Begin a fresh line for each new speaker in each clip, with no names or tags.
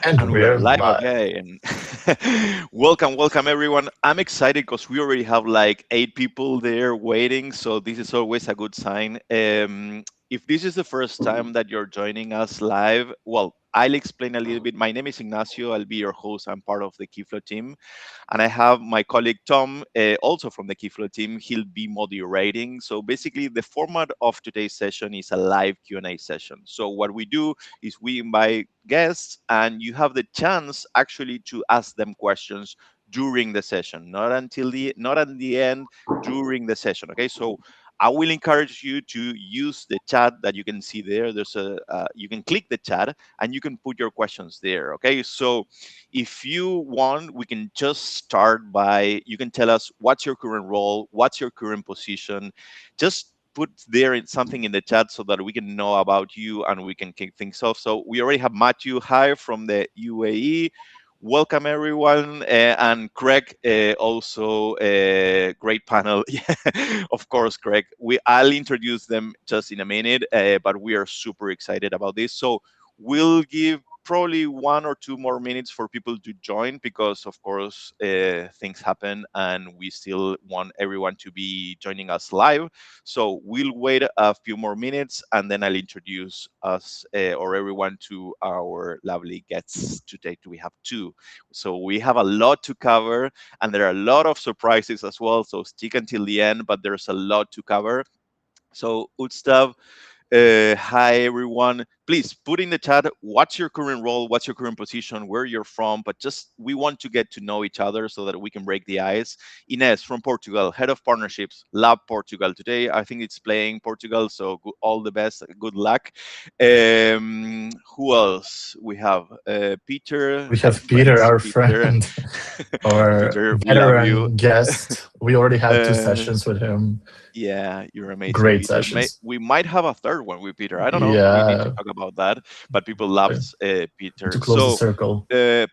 And
And we are
we're
live
live.
again. Welcome everyone. I'm excited because we already have like 8 people there waiting, so this is always a good sign. If this is the first time that you're joining us live, well, I'll explain a little bit. My name is Ignacio. I'll be your host. I'm part of the Keyflow team, and I have my colleague Tom, also from the Keyflow team. He'll be moderating. So basically, the format of today's session is a live Q&A session. So what we do is we invite guests, and you have the chance actually to ask them questions during the session, not at the end, during the session. Okay, so I will encourage you to use the chat that you can see there. You can click the chat and you can put your questions there. Okay, so if you want, we can just start by, you can tell us what's your current role, what's your current position. Just put something in the chat so that we can know about you and we can kick things off. So we already have Matthew Hi from the UAE. Welcome everyone, and Craig, also great panel. Yeah, of course, Craig. I'll introduce them just in a minute, but we are super excited about this. So we'll give probably 1 or 2 more minutes for people to join because, of course, things happen, and we still want everyone to be joining us live. So we'll wait a few more minutes, and then I'll introduce us or everyone to our lovely guests. Today we have two. So we have a lot to cover, and there are a lot of surprises as well. So stick until the end, but there's a lot to cover. So Utstav, hi everyone. Please put in the chat what's your current role, what's your current position, where you're from. But just we want to get to know each other so that we can break the ice. Ines from Portugal, head of partnerships, Lab Portugal. Today I think it's playing Portugal, so all the best, good luck. Who else we have? Peter,
We
my
have Peter,
friends,
our
Peter.
friend, our
Peter, we love you.
veteran guest. We already had two
Uh,
sessions with him.
Yeah, you're amazing,
Great
Peter.
sessions.
We might have a third one with Peter. I don't know. We need to
Yeah,
talk about that. But people love
to
Peter.
close the
So,
circle.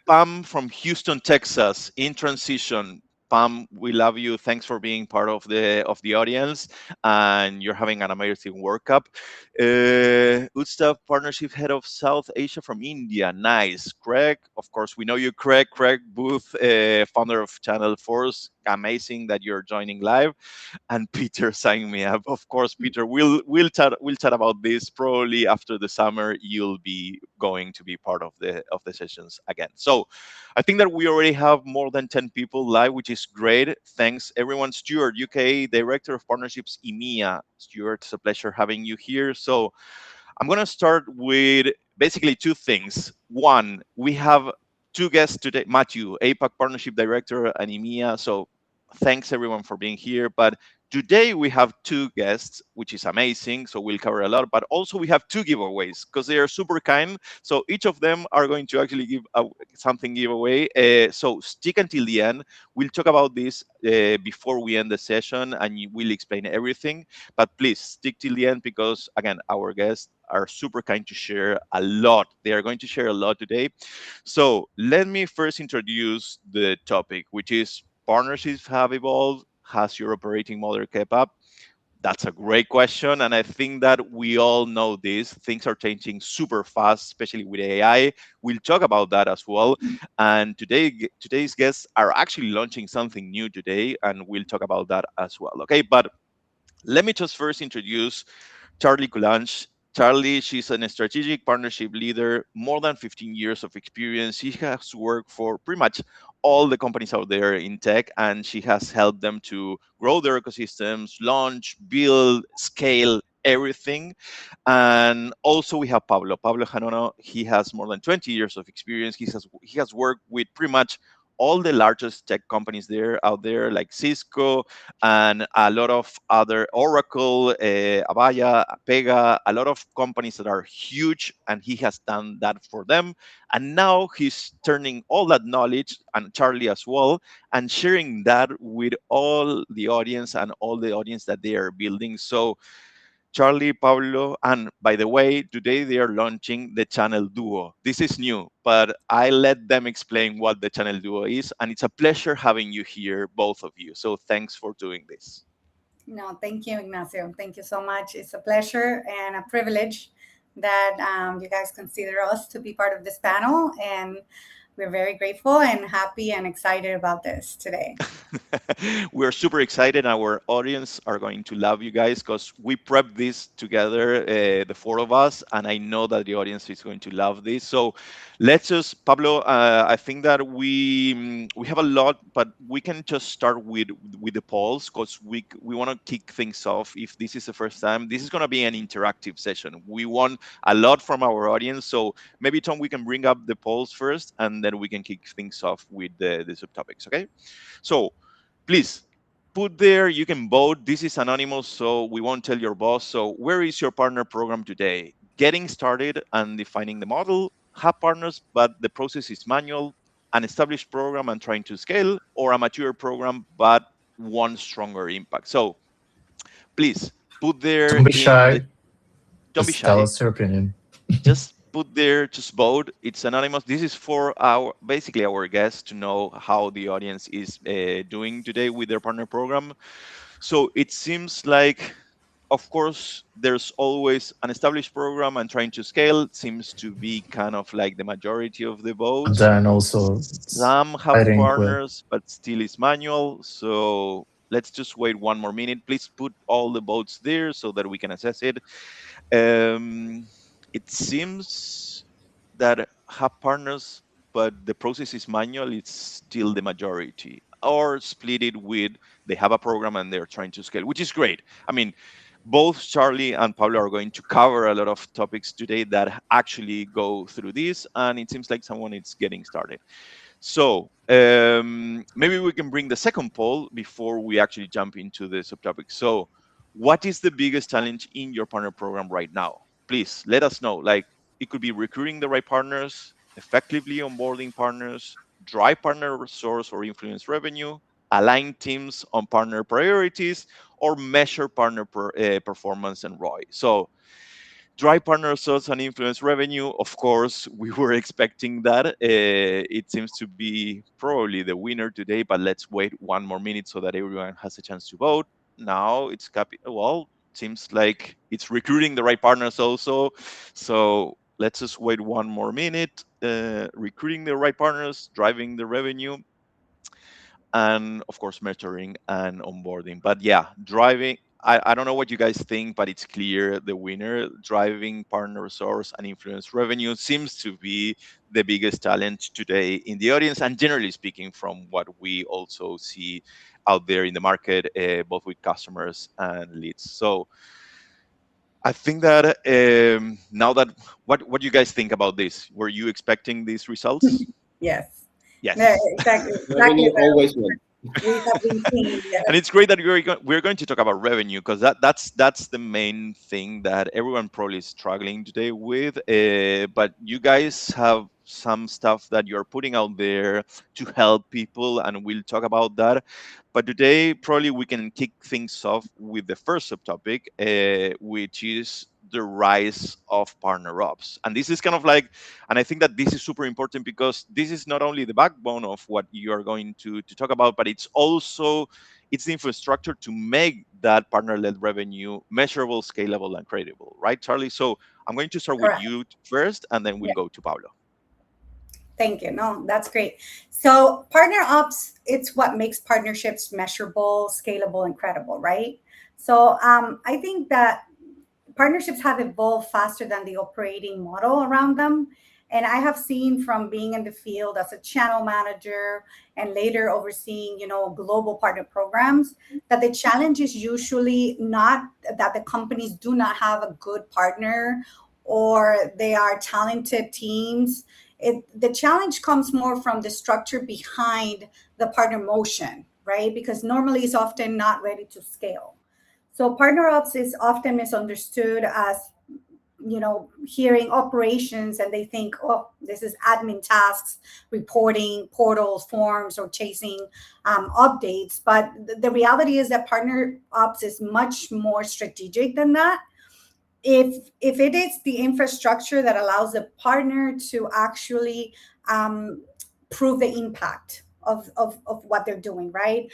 Pam from Houston, Texas, in transition. Pam, we love you. Thanks for being part of the audience, and you're having an amazing World Cup. Utstav Partnership Head of South Asia from India. Nice, Craig. Of course, we know you, Craig. Craig Booth, founder of Channel Force. Amazing that you're joining live, and Peter signed me up. Of course, Peter, we'll chat about this probably after the summer. You'll be going to be part of the sessions again. So I think that we already have more than 10 people live, which is great. Thanks everyone. Stuart, UK Director of Partnerships EMEA. Stuart, it's a pleasure having you here. So I'm gonna start with basically two things. One, we have two guests today. Matthew, APAC Partnership Director and EMEA. So thanks everyone for being here. But today we have two guests, which is amazing. So we'll cover a lot. But also we have two giveaways because they are super kind. So each of them are going to actually give something giveaway. So stick until the end. We'll talk about this before we end the session, and we'll explain everything. But please stick till the end because again, our guests are super kind to share a lot. They are going to share a lot today. So let me first introduce the topic, which is partnerships have evolved. Has your operating model kept up? That's a great question. And I think that we all know this. Things are changing super fast, especially with AI. We'll talk about that as well. And today's guests are actually launching something new today, and we'll talk about that as well. Okay, but let me just first introduce Charlie Coulange. Charlie, she's a strategic partnership leader, more than 15 years of experience. She has worked for pretty much all the companies out there in tech, and she has helped them to grow their ecosystems, launch, build, scale everything. And also we have Pablo Hanono. He has more than 20 years of experience. He has worked with pretty much all the largest tech companies out there, like Cisco, and a lot of other Oracle, Avaya, Pega, a lot of companies that are huge, and he has done that for them. And now he's turning all that knowledge, and Charlie as well, and sharing that with all the audience and all the audience that they are building. So Charlie, Pablo, and by the way, today they are launching the Channel Duo. This is new, but I let them explain what the Channel Duo is, and it's a pleasure having you here, both of you. So thanks for doing this.
No, thank you, Ignacio. Thank you so much. It's a pleasure and a privilege that you guys consider us to be part of this panel. And we're very grateful and happy and excited about this today.
We're super excited. Our audience are going to love you guys because we prepped this together, the four of us, and I know that the audience is going to love this. So let's just, Pablo. I think that we have a lot, but we can just start with the polls because we want to kick things off. If this is the first time, this is going to be an interactive session. We want a lot from our audience, so maybe Tom, we can bring up the polls first, and then we can kick things off with the subtopics. Okay. So please put there, you can vote. This is anonymous, so we won't tell your boss. So where is your partner program today? Getting started and defining the model, have partners, but the process is manual, an established program and trying to scale, or a mature program, but one stronger impact. So please put there
Don't be
in the,
shy.
don't be
Just tell
shy,
us your opinion.
just put there, just vote. It's anonymous. This is for our basically our guests to know how the audience is doing today with their partner program. So it seems like, of course, there's always an established program and trying to scale seems to be kind of like the majority of the
And
votes.
then also,
Some have
I think with
partners, but still is manual. So let's just wait one more minute. Please put all the votes there so that we can assess it. Um, it seems that have partners, but the process is manual. It's still the majority, or split it with they have a program and they're trying to scale, which is great. I mean, both Charlie and Pablo are going to cover a lot of topics today that actually go through this, and it seems like someone is getting started. So maybe we can bring the second poll before we actually jump into the subtopic. So, what is the biggest challenge in your partner program right now? Please let us know. Like it could be recruiting the right partners, effectively onboarding partners, drive partner resource or influence revenue, align teams on partner priorities, or measure partner performance and ROI. So drive partner results and influence revenue. Of course, we were expecting that. It seems to be probably the winner today, but let's wait one more minute so that everyone has a chance to vote. Now it's well, seems like it's recruiting the right partners also. So let's just wait one more minute. Recruiting the right partners, driving the revenue, and of course mentoring and onboarding. But yeah, driving, I don't know what you guys think, but it's clear the winner, driving partner resource and influence revenue, seems to be the biggest challenge today in the audience, and generally speaking from what we also see out there in the market, both with customers and leads. So I think that now that what do you guys think about this? Were you expecting these results?
Yes. No,
Yes.
exactly
Revenue
what
always wins.
we have been seeing.
And
Yes,
it's great that we're going to talk about revenue because that's the main thing that everyone probably is struggling today with. But you guys have some stuff that you're putting out there to help people, and we'll talk about that. But today, probably we can kick things off with the first subtopic, which is the rise of partner ops. And this is kind of like, and I think that this is super important because this is not only the backbone of what you are going to talk about, but it's also it's the infrastructure to make that partner-led revenue measurable, scalable, and credible, right, Charlie? So I'm going to start with
correct.
you first, and then we'll
Yeah.
go to Pablo.
Thank you. No, that's great. So, partner ops, it's what makes partnerships measurable, scalable, and credible, right? So, I think that partnerships have evolved faster than the operating model around them. And I have seen from being in the field as a channel manager and later overseeing, global partner programs, that the challenge is usually not that the companies do not have a good partner or they are talented teams. The challenge comes more from the structure behind the partner motion, right? Because normally it's often not ready to scale. So partner ops is often misunderstood as, hearing operations and they think, oh, this is admin tasks, reporting, portals, forms, or chasing updates. But the reality is that partner ops is much more strategic than that. If it is the infrastructure that allows the partner to actually prove the impact of what they're doing, right?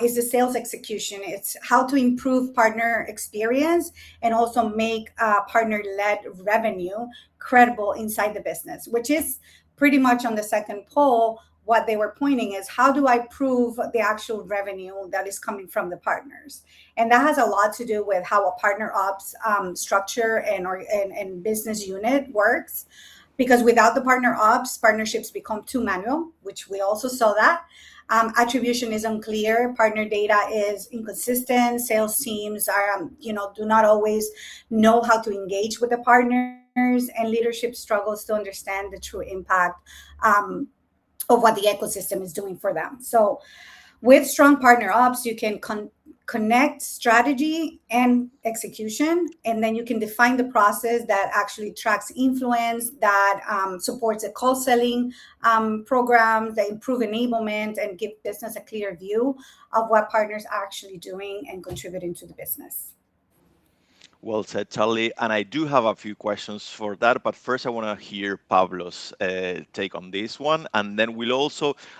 Is the sales execution. It's how to improve partner experience and also make partner-led revenue credible inside the business, which is pretty much on the second poll. What they were pointing is, how do I prove the actual revenue that is coming from the partners? And that has a lot to do with how a partner ops structure and business unit works. Because without the partner ops, partnerships become too manual, which we also saw that. Attribution is unclear. Partner data is inconsistent. Sales teams are, do not always know how to engage with the partners, and leadership struggles to understand the true impact of what the ecosystem is doing for them. So with strong partner ops, you can connect strategy and execution, and then you can define the process that actually tracks influence, that supports a co-selling program, that improve enablement and give business a clear view of what partners are actually doing and contributing to the business.
Well said, Charlie. And I do have a few questions for that, but first I want to hear Pablo's take on this one. And then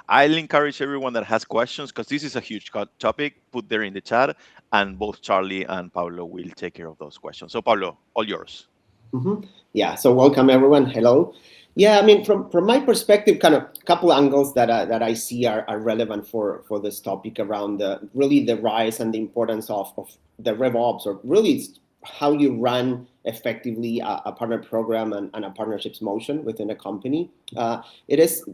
I'll encourage everyone that has questions, because this is a huge topic, put there in the chat, and both Charlie and Pablo will take care of those questions. So Pablo, all yours.
Mm-hmm. Yeah, so welcome everyone. Hello. Yeah, I mean, from my perspective, kind of a couple angles that I see are relevant for this topic around really the rise and the importance of the RevOps, or really it's how you run effectively a partner program and a partnerships motion within a company. It is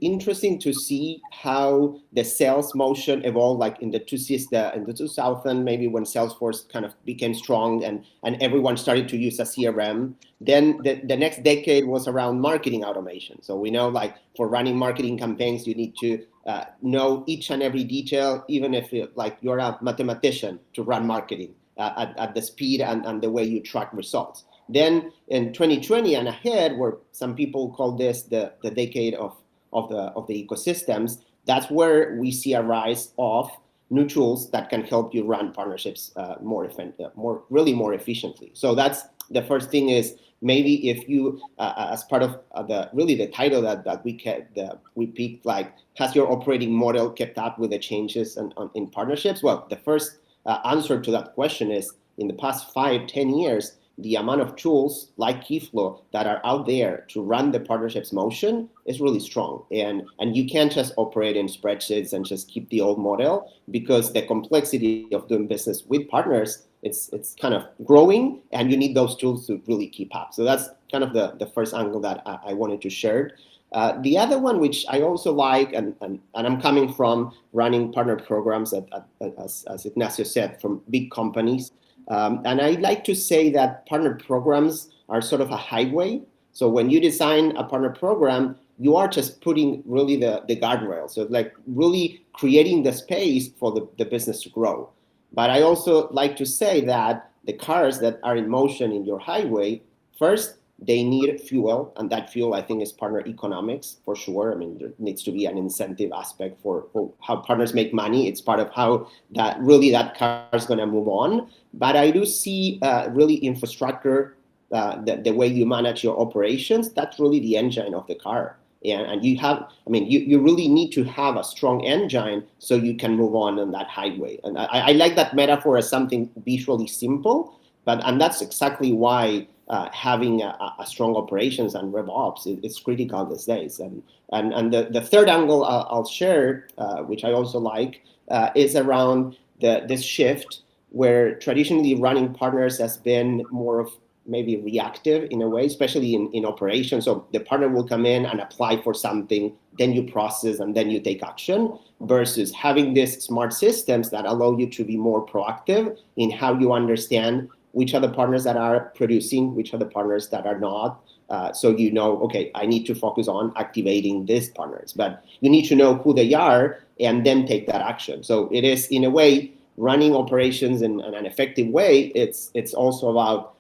interesting to see how the sales motion evolved, like in the 2000, maybe when Salesforce kind of became strong and everyone started to use a CRM. Then the next decade was around marketing automation. So we know, like, for running marketing campaigns, you need to know each and every detail, even if you're a mathematician, to run marketing at the speed and the way you track results. Then in 2020 and ahead, where some people call this the decade of the ecosystems, that's where we see a rise of new tools that can help you run partnerships more efficiently. So that's the first thing. Is maybe if you, as part of the title that we picked, like, has your operating model kept up with the changes in partnerships? Well, the first answer to that question is, in the past 5-10 years, the amount of tools like Keyflow that are out there to run the partnerships motion is really strong. And you can't just operate in spreadsheets and just keep the old model, because the complexity of doing business with partners, it's kind of growing, and you need those tools to really keep up. So that's kind of the first angle that I wanted to share. The other one, which I also like, and I'm coming from running partner programs, as Ignacio said, from big companies. And I like to say that partner programs are sort of a highway. So when you design a partner program, you are just putting really the guardrail. So like really creating the space for the business to grow. But I also like to say that the cars that are in motion in your highway, first, they need fuel, and that fuel, I think, is partner economics for sure. I mean, there needs to be an incentive aspect for how partners make money. It's part of how that car is going to move on. But I do see really infrastructure, the way you manage your operations, that's really the engine of the car. And you have, I mean, you really need to have a strong engine so you can move on that highway. And I like that metaphor as something visually simple, and that's exactly why having a strong operations and RevOps is critical these days. And the third angle I'll share, which I also like, is around this shift where traditionally running partners has been more of maybe reactive in a way, especially in operations. So the partner will come in and apply for something, then you process, and then you take action, versus having these smart systems that allow you to be more proactive in how you understand which are the partners that are producing, which are the partners that are not. So you know, okay, I need to focus on activating these partners, but you need to know who they are and then take that action. So it is, in a way, running operations in an effective way. It's also about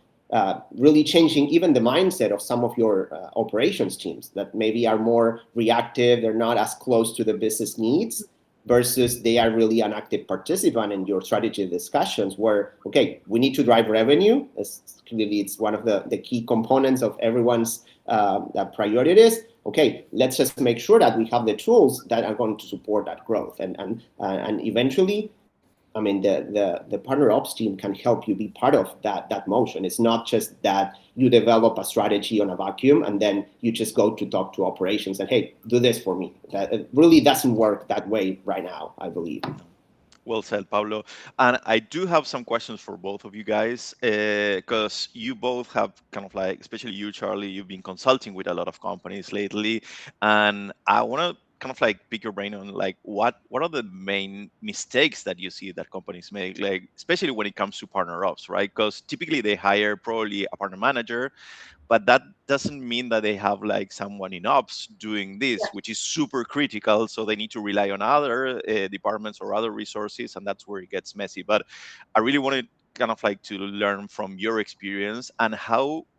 really changing even the mindset of some of your operations teams that maybe are more reactive, they're not as close to the business needs, versus they are really an active participant in your strategy discussions where, okay, we need to drive revenue. Clearly, it's one of the key components of everyone's priorities, okay, let's just make sure that we have the tools that are going to support that growth. And eventually, I mean, the PartnerOps team can help you be part of that motion. It's not just that you develop a strategy on a vacuum and then you just go to talk to operations and, hey, do this for me. It really doesn't work that way right now, I believe.
Well said, Pablo. And I do have some questions for both of you guys, because you both have kind of like, especially you, Charlie, you've been consulting with a lot of companies lately. And I want to kind of like pick your brain on like what are the main mistakes that you see that companies make, like especially when it comes to partner ops, right? Because typically they hire probably a partner manager, but that doesn't mean that they have like someone in ops doing this, which is super critical. So they need to rely on other departments or other resources, and that's where it gets messy. But I really wanted kind of like to learn from your experience and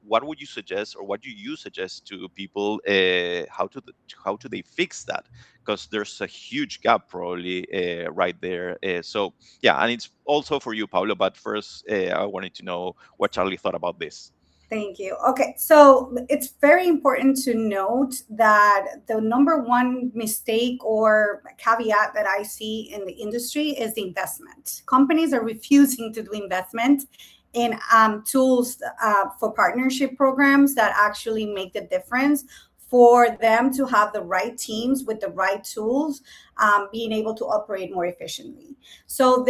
what would you suggest, or what do you suggest to people, how do they fix that? Because there's a huge gap probably right there. So yeah, and it's also for you, Pablo. But first, I wanted to know what Charlie thought about this.
Thank you. Okay, so it's very important to note that the number one mistake or caveat that I see in the industry is the investment. Companies are refusing to do investment in tools for partnership programs that actually make the difference for them to have the right teams with the right tools, being able to operate more efficiently. So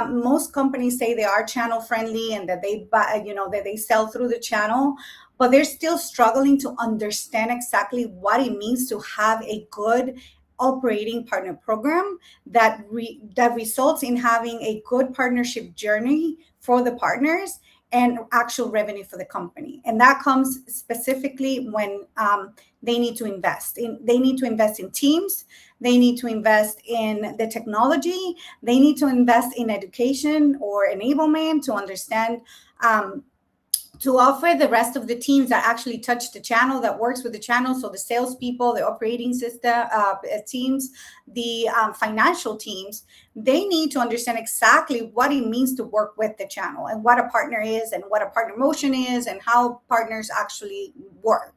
most companies say they are channel friendly and that that they sell through the channel, but they're still struggling to understand exactly what it means to have a good operating partner program that results in having a good partnership journey for the partners and actual revenue for the company. And that comes specifically when they need to invest in teams, they need to invest in the technology, they need to invest in education or enablement to understand, to offer the rest of the teams that actually touch the channel, that works with the channel. So the salespeople, the operating system teams, the financial teams, they need to understand exactly what it means to work with the channel and what a partner is and what a partner motion is and how partners actually work.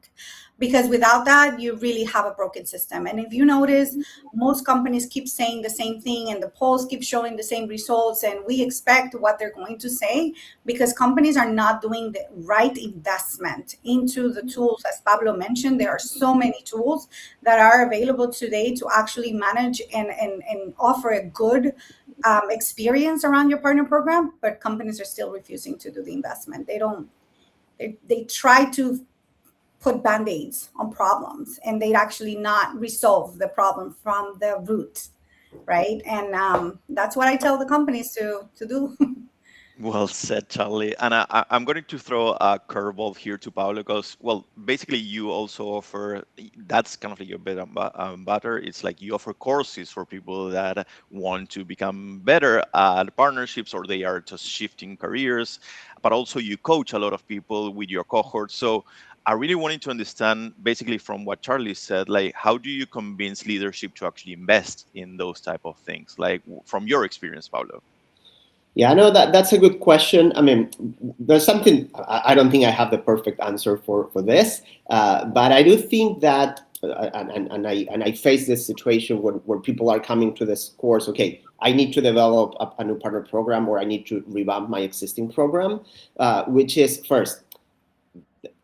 Because without that, you really have a broken system. And if you notice, most companies keep saying the same thing and the polls keep showing the same results, and we expect what they're going to say because companies are not doing the right investment into the tools. As Pablo mentioned, there are so many tools that are available today to actually manage and offer a good experience around your partner program, but companies are still refusing to do the investment. They try to put band-aids on problems, and they'd actually not resolve the problem from the root, right? And that's what I tell the companies to do.
Well said, Charlie. And I'm going to throw a curveball here to Pablo because, well, basically you also offer, that's kind of like your bread and butter. It's like you offer courses for people that want to become better at partnerships or they are just shifting careers, but also you coach a lot of people with your cohorts. So I really wanted to understand, basically from what Charlie said, like how do you convince leadership to actually invest in those type of things? Like from your experience, Pablo.
Yeah, I know that's a good question. I mean, there's something, I don't think I have the perfect answer for this, but I do think that, and I face this situation where people are coming to this course, okay, I need to develop a new partner program or I need to revamp my existing program, which is first,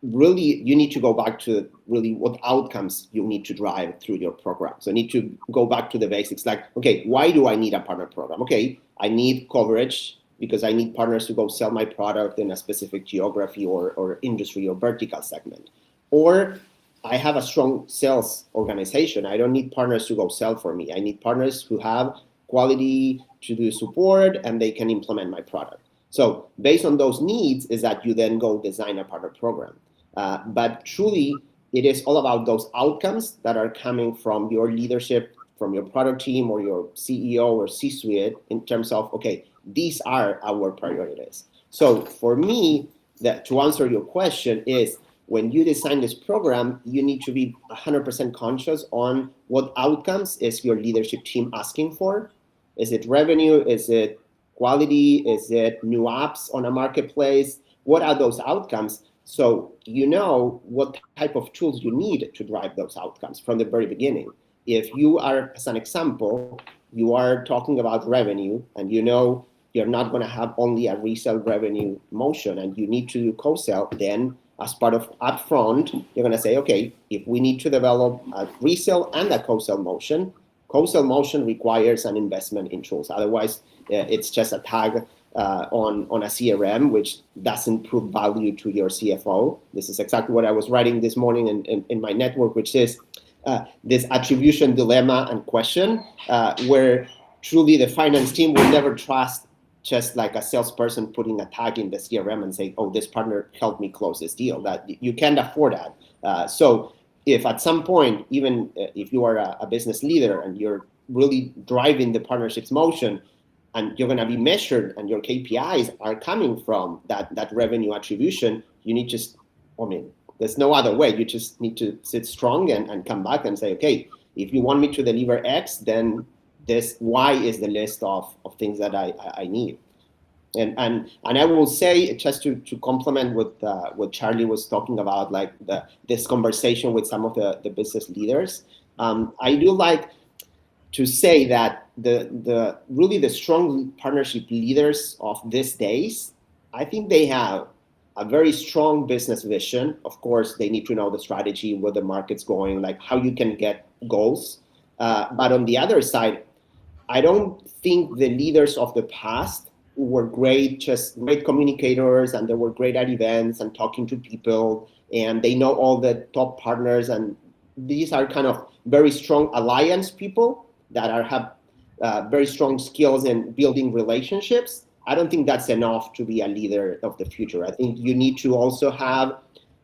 really, you need to go back to really what outcomes you need to drive through your program. So you need to go back to the basics, like, okay, why do I need a partner program? Okay, I need coverage because I need partners to go sell my product in a specific geography or industry or vertical segment. Or I have a strong sales organization. I don't need partners to go sell for me. I need partners who have quality to do support and they can implement my product. So based on those needs is that you then go design a partner program. But truly, it is all about those outcomes that are coming from your leadership, from your product team or your CEO or C-suite in terms of, okay, these are our priorities. So for me, to answer your question is, when you design this program, you need to be 100% conscious on what outcomes is your leadership team asking for. Is it revenue? Is it quality? Is it new apps on a marketplace? What are those outcomes? So you know what type of tools you need to drive those outcomes from the very beginning. If you are, as an example, you are talking about revenue, and you know you're not going to have only a resale revenue motion, and you need to do co-sell, then as part of upfront, you're going to say, okay, if we need to develop a resale and a co-sell motion requires an investment in tools. Otherwise, it's just a tag on a CRM, which doesn't prove value to your CFO. This is exactly what I was writing this morning in my network, which is this attribution dilemma and question, where truly the finance team will never trust just like a salesperson putting a tag in the CRM and say, oh, this partner helped me close this deal. That you can't afford that. So if at some point, even if you are a business leader and you're really driving the partnerships motion, and you're going to be measured and your KPIs are coming from that revenue attribution, you need there's no other way. You just need to sit strong and come back and say, okay, if you want me to deliver X, then this Y is the list of things that I need. And I will say, just to complement what Charlie was talking about, like this conversation with some of the business leaders, I do like to say that the really the strong partnership leaders of these days, I think they have a very strong business vision. Of course, they need to know the strategy, where the market's going, like how you can get goals. But on the other side, I don't think the leaders of the past who were great communicators, and they were great at events and talking to people, and they know all the top partners, and these are kind of very strong alliance people that have very strong skills in building relationships. I don't think that's enough to be a leader of the future. I think you need to also have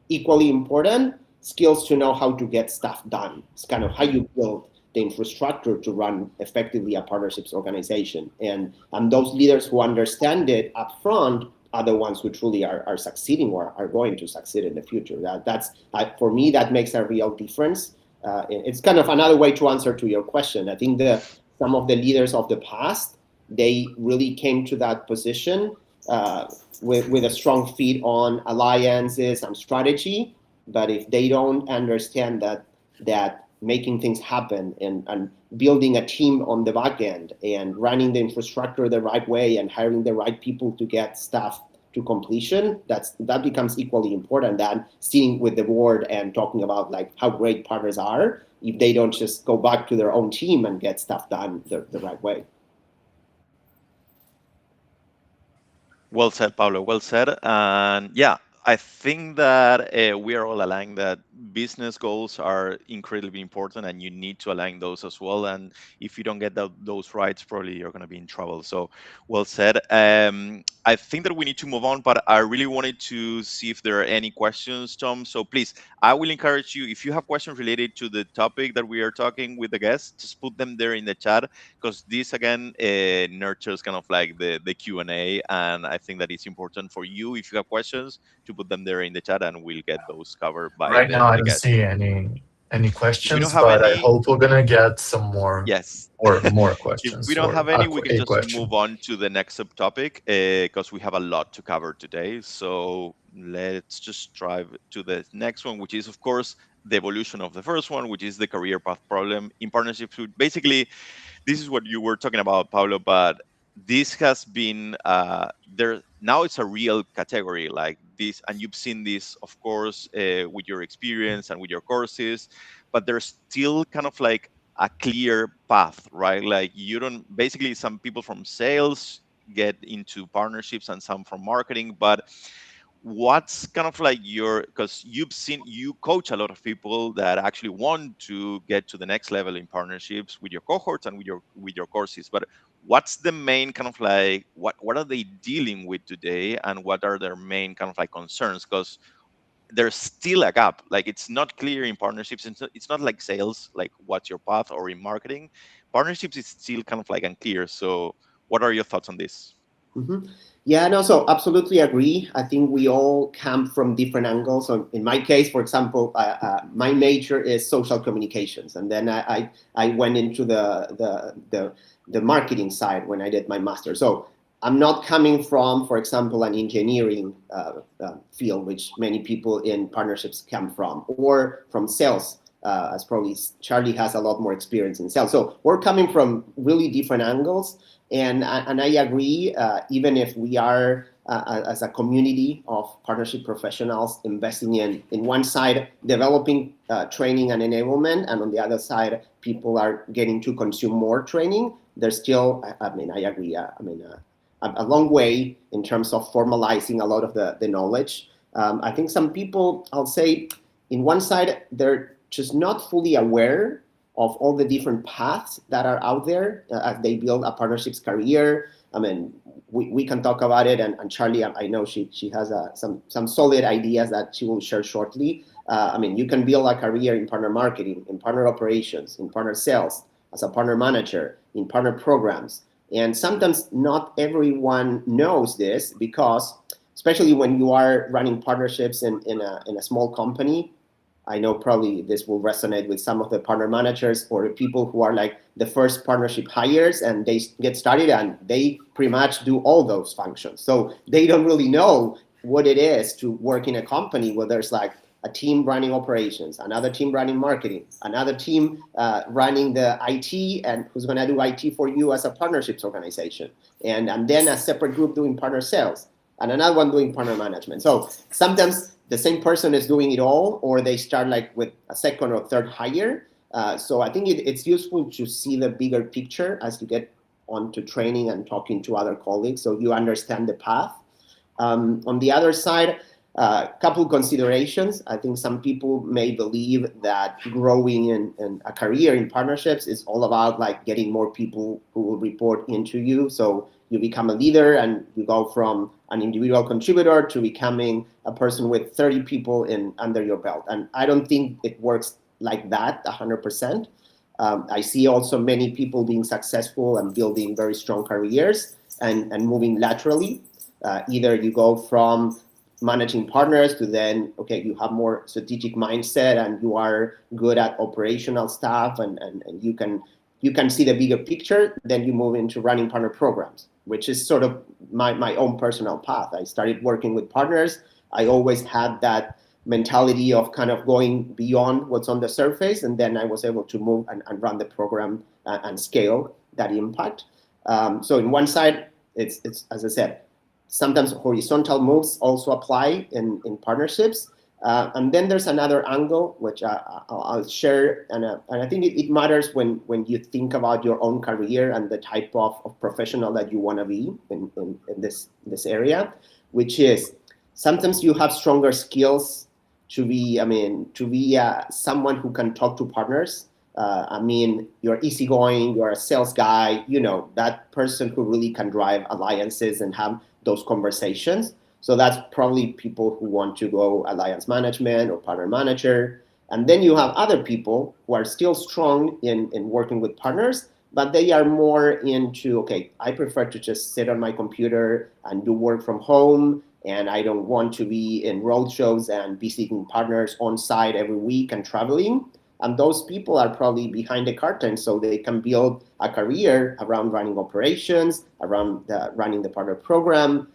equally important skills to know how to get stuff done. It's kind of how you build the infrastructure to run effectively a partnerships organization. And those leaders who understand it up front are the ones who truly are succeeding or are going to succeed in the future. That's for me, that makes a real difference. It's kind of another way to answer to your question. I think some of the leaders of the past, they really came to that position with a strong feet on alliances and strategy. But if they don't understand that making things happen and building a team on the back end and running the infrastructure the right way and hiring the right people to get stuff to completion, that becomes equally important than sitting with the board and talking about like how great partners are if they don't just go back to their own team and get stuff done the right way.
Well said, Pablo. Well said. And yeah, I think that we are all aligned that business goals are incredibly important, and you need to align those as well. And if you don't get those rights, probably you're going to be in trouble. So, well said. I think that we need to move on, but I really wanted to see if there are any questions, Tom. So please, I will encourage you, if you have questions related to the topic that we are talking with the guests, just put them there in the chat, because this again nurtures kind of like the Q&A, and I think that it's important for you, if you have questions, to put them there in the chat, and we'll get those covered by
right now. I don't
guests.
see any questions, but I hope we're gonna get some more.
Yes.
Or more questions.
If we don't have any, we can just move on to the next subtopic, because we have a lot to cover today. So let's just drive to the next one, which is, of course, the evolution of the first one, which is the career path problem in partnerships. Basically, this is what you were talking about, Pablo, but this has been there now. It's a real category like this, and you've seen this, of course, with your experience and with your courses, but there's still kind of like a clear path, right? Like you don't, basically some people from sales get into partnerships and some from marketing, but what's kind of like because you coach a lot of people that actually want to get to the next level in partnerships with your cohorts and with your courses, but what's the main kind of like, what are they dealing with today, and what are their main kind of like concerns? Because there's still a gap. Like it's not clear in partnerships. It's not like sales, like what's your path, or in marketing. Partnerships is still kind of like unclear. So what are your thoughts on this?
Mm-hmm. Yeah, no, so absolutely agree. I think we all come from different angles. So in my case, for example, my major is social communications, and then I went into the marketing side when I did my master. So I'm not coming from, for example, an engineering field, which many people in partnerships come from, or from sales, as probably Charlie has a lot more experience in sales. So we're coming from really different angles. And I agree, even if we are, as a community of partnership professionals, investing in one side, developing training and enablement, and on the other side, people are getting to consume more training, there's still, I agree, a long way in terms of formalizing a lot of the knowledge. I think some people, I'll say, in one side, they're just not fully aware of all the different paths that are out there as they build a partnerships career. I mean, we can talk about it, and Charlie, I know she has some solid ideas that she will share shortly. I mean, you can build a career in partner marketing, in partner operations, in partner sales, as a partner manager, in partner programs. And sometimes not everyone knows this, because especially when you are running partnerships in a small company, I know probably this will resonate with some of the partner managers or the people who are like the first partnership hires, and they get started and they pretty much do all those functions. So they don't really know what it is to work in a company where there's like a team running operations, another team running marketing, another team running the IT, and who's going to do IT for you as a partnerships organization, and then a separate group doing partner sales, and another one doing partner management. So sometimes the same person is doing it all, or they start like with a second or third hire. So I think it's useful to see the bigger picture as you get onto training and talking to other colleagues, so you understand the path. On the other side, a couple considerations. I think some people may believe that growing in a career in partnerships is all about like getting more people who will report into you. So you become a leader and you go from an individual contributor to becoming a person with 30 people under your belt. And I don't think it works like that 100%. I see also many people being successful and building very strong careers and moving laterally. Either you go from managing partners to then, okay, you have more strategic mindset and you are good at operational stuff, and you can see the bigger picture. Then you move into running partner programs, which is sort of my own personal path. I started working with partners. I always had that mentality of kind of going beyond what's on the surface, and then I was able to move and run the program and scale that impact. So in one side, it's as I said, sometimes horizontal moves also apply in partnerships. And then there's another angle, which I'll share. And I think it matters when you think about your own career and the type of professional that you want to be in this area, which is sometimes you have stronger skills to be someone who can talk to partners. You're easygoing, you're a sales guy, that person who really can drive alliances and have those conversations. So that's probably people who want to go alliance management or partner manager. And then you have other people who are still strong in working with partners, but they are more into, okay, I prefer to just sit on my computer and do work from home, and I don't want to be in roadshows and visiting partners on site every week and traveling. And those people are probably behind the curtain, so they can build a career around running operations, around running the partner program,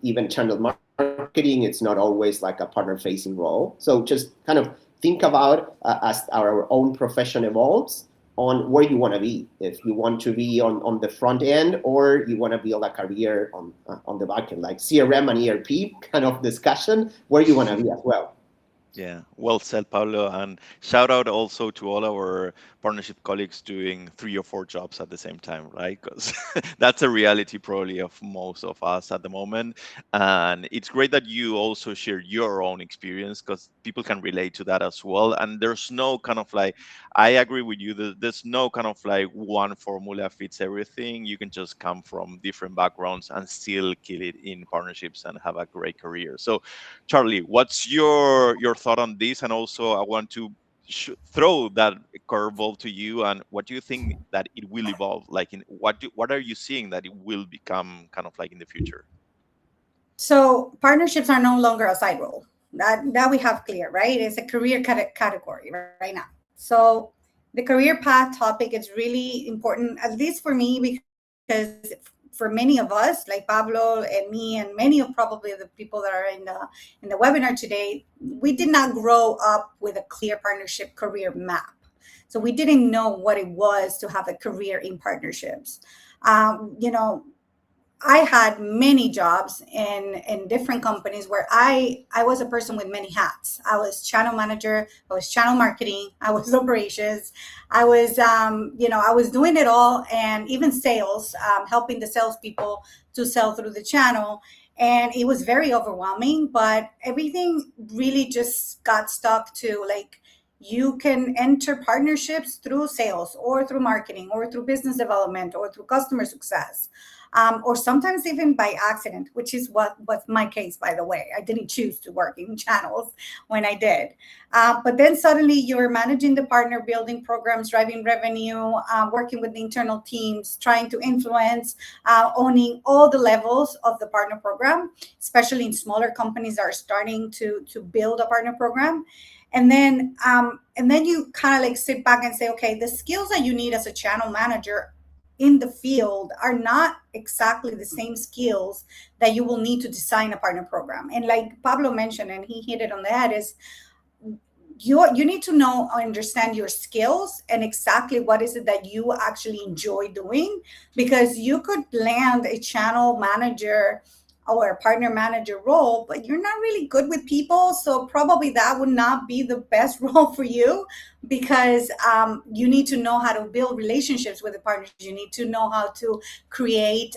even channel marketing. It's not always like a partner-facing role. So just kind of think about as our own profession evolves on where you want to be. If you want to be on the front end, or you want to build a career on the back end, like CRM and ERP kind of discussion, where you want to be as well.
Yeah, well said, Pablo. And shout out also to all our partnership colleagues doing 3 or 4 jobs at the same time, right? Because that's a reality probably of most of us at the moment. And it's great that you also share your own experience, because people can relate to that as well. And there's no kind of like, I agree with you, there's no kind of like one formula fits everything. You can just come from different backgrounds and still kill it in partnerships and have a great career. So Charlie, what's your thought on this? And also, I want to throw that curveball to you. And what do you think that it will evolve? Like, what are you seeing that it will become kind of like in the future?
So partnerships are no longer a side role. That we have clear, right? It's a career category right now. So the career path topic is really important, at least for me, because for for many of us, like Pablo and me, and many of probably the people that are in the webinar today, we did not grow up with a clear partnership career map. So we didn't know what it was to have a career in partnerships. I had many jobs in different companies where I was a person with many hats. I was channel manager, I was channel marketing, I was operations, I was I was doing it all, and even sales, helping the salespeople to sell through the channel. And it was very overwhelming, but everything really just got stuck to like, you can enter partnerships through sales or through marketing or through business development or through customer success. Or sometimes even by accident, which is what was my case, by the way. I didn't choose to work in channels when I did. But then suddenly you're managing the partner, building programs, driving revenue, working with the internal teams, trying to influence, owning all the levels of the partner program, especially in smaller companies that are starting to build a partner program. And then you kind of like sit back and say, okay, the skills that you need as a channel manager in the field are not exactly the same skills that you will need to design a partner program. And like Pablo mentioned, and he hit it on the head, is you need to know or understand your skills and exactly what is it that you actually enjoy doing, because you could land a channel manager or a partner manager role, but you're not really good with people. So probably that would not be the best role for you, because you need to know how to build relationships with the partners. You need to know how to create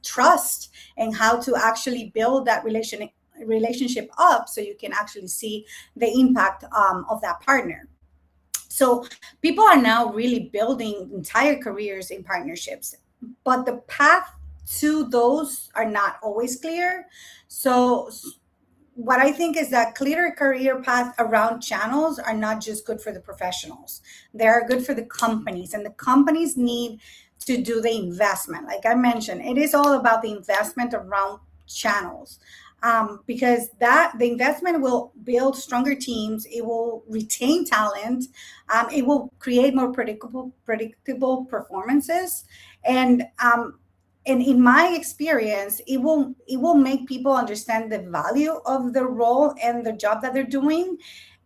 trust and how to actually build that relationship up so you can actually see the impact of that partner. So people are now really building entire careers in partnerships, but the path to those are not always clear. So what I think is that clearer career path around channels are not just good for the professionals. They are good for the companies, and the companies need to do the investment. Like I mentioned, it is all about the investment around channels, because the investment will build stronger teams. It will retain talent. It will create more predictable performances. And in my experience, it will make people understand the value of the role and the job that they're doing,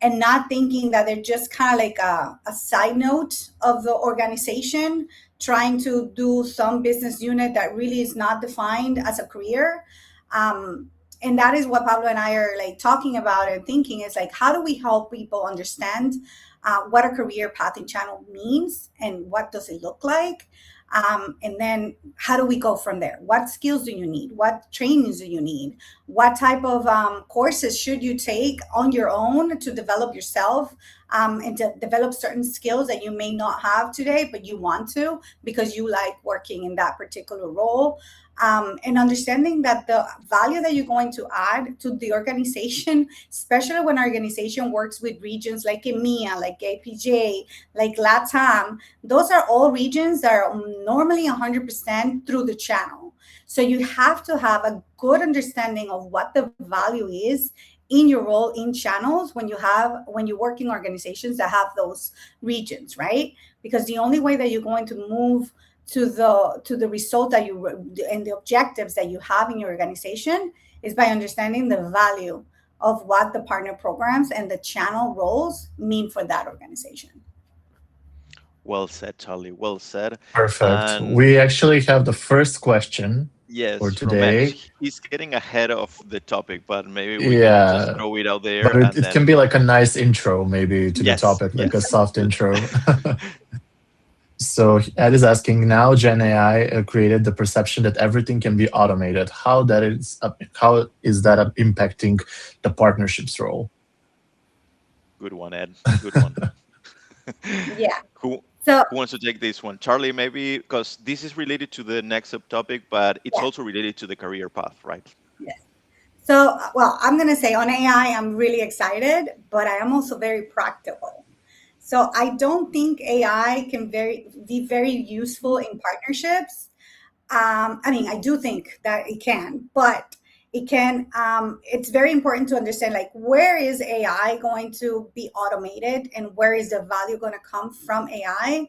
and not thinking that they're just kind of like a side note of the organization, trying to do some business unit that really is not defined as a career. And that is what Pablo and I are like talking about and thinking, is like, how do we help people understand what a career path in channel means and what does it look like? And then how do we go from there? What skills do you need? What trainings do you need? What type of courses should you take on your own to develop yourself and to develop certain skills that you may not have today, but you want to because you like working in that particular role? And understanding that the value that you're going to add to the organization, especially when our organization works with regions like EMEA, like APJ, like LATAM, those are all regions that are normally 100% through the channel. So you have to have a good understanding of what the value is in your role in channels when you work in organizations that have those regions, right? Because the only way that you're going to move to the result that you and the objectives that you have in your organization is by understanding the value of what the partner programs and the channel roles mean for that organization.
Well said, Charlie. Well said.
Perfect. We actually have the first question.
Yes,
for today.
He's getting ahead of the topic, but maybe we can just throw it out there.
But it can be like a nice intro, maybe, to the topic, like a soft intro. So Ed is asking, now Gen AI created the perception that everything can be automated. How is that impacting the partnerships role?
Good one, Ed. Good one.
Yeah.
Who wants to take this one? Charlie, maybe, because this is related to the next subtopic, but it's also related to the career path, right?
Yes. So, well, I'm going to say on AI, I'm really excited, but I am also very practical. So I don't think AI can be very useful in partnerships. I mean, I do think that it can, but It can, it's very important to understand, like, where is AI going to be automated and where is the value going to come from AI.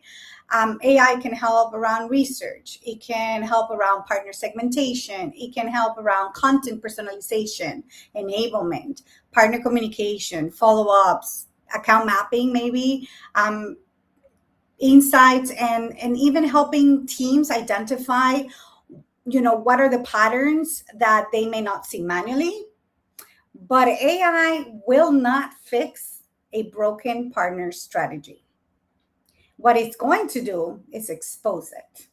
AI can help around research. It can help around partner segmentation. It can help around content personalization, enablement, partner communication, follow-ups, account mapping, maybe, insights, and even helping teams identify, what are the patterns that they may not see manually. But AI will not fix a broken partner strategy. What it's going to do is expose it.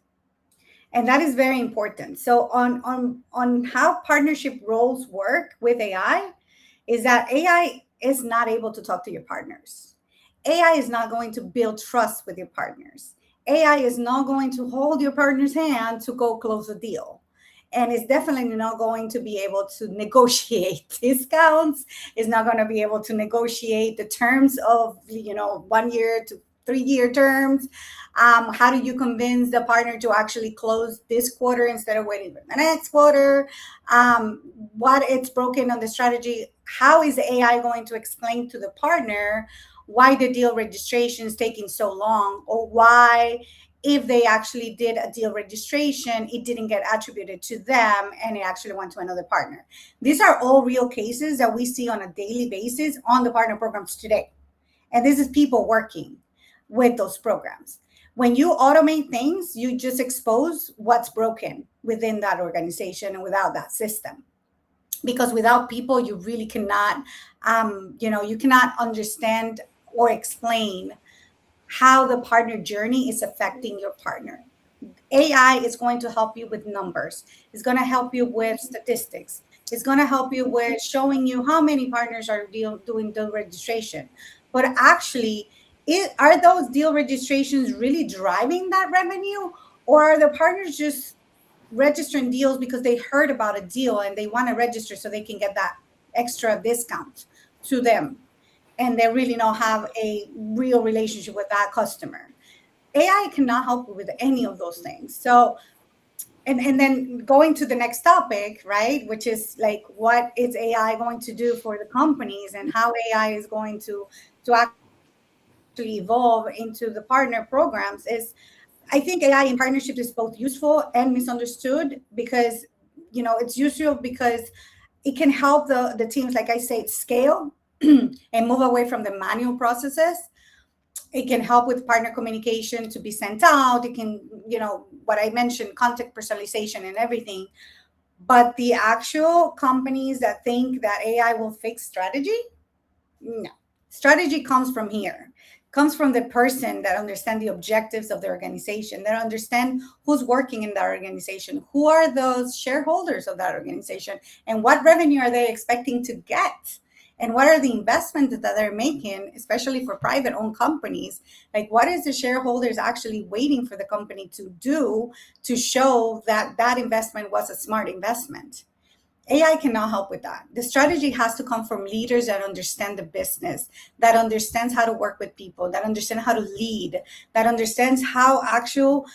And that is very important. So on how partnership roles work with AI is that AI is not able to talk to your partners. AI is not going to build trust with your partners. AI is not going to hold your partner's hand to go close a deal. And it's definitely not going to be able to negotiate discounts. It's not going to be able to negotiate the terms of, 1 year to 3-year terms. How do you convince the partner to actually close this quarter instead of waiting for the next quarter? What it's broken on the strategy? How is AI going to explain to the partner why the deal registration is taking so long, or why, if they actually did a deal registration, it didn't get attributed to them and it actually went to another partner? These are all real cases that we see on a daily basis on the partner programs today. And this is people working with those programs. When you automate things, you just expose what's broken within that organization and without that system. Because without people, you really cannot, you cannot understand or explain how the partner journey is affecting your partner. AI is going to help you with numbers. It's going to help you with statistics. It's going to help you with showing you how many partners are doing deal registration. But actually, are those deal registrations really driving that revenue? Or are the partners just registering deals because they heard about a deal and they want to register so they can get that extra discount to them, and they really don't have a real relationship with that customer? AI cannot help you with any of those things. So, and then going to the next topic, right, which is like, what is AI going to do for the companies and how AI is going to actually evolve into the partner programs, is I think AI in partnerships is both useful and misunderstood, because, it's useful because it can help the teams, like I say, scale and move away from the manual processes. It can help with partner communication to be sent out. It can, what I mentioned, content personalization and everything. But the actual companies that think that AI will fix strategy, no. Strategy comes from here. Comes from the person that understands the objectives of the organization, that understand who's working in that organization, who are those shareholders of that organization, and what revenue are they expecting to get, and what are the investments that they're making, especially for private-owned companies. Like, what is the shareholders actually waiting for the company to do to show that that investment was a smart investment? AI cannot help with that. The strategy has to come from leaders that understand the business, that understands how to work with people, that understand how to lead, that understands how actual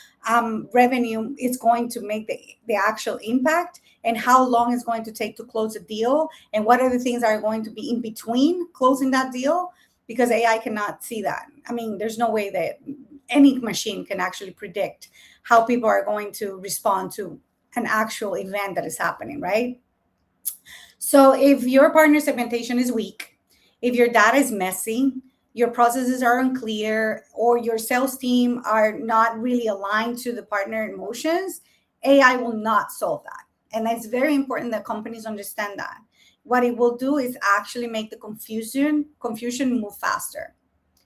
revenue is going to make the actual impact, and how long it's going to take to close a deal, and what are the things that are going to be in between closing that deal, because AI cannot see that. I mean, there's no way that any machine can actually predict how people are going to respond to an actual event that is happening, right? So if your partner segmentation is weak, if your data is messy, your processes are unclear, or your sales team are not really aligned to the partner emotions, AI will not solve that. And it's very important that companies understand that. What it will do is actually make the confusion move faster.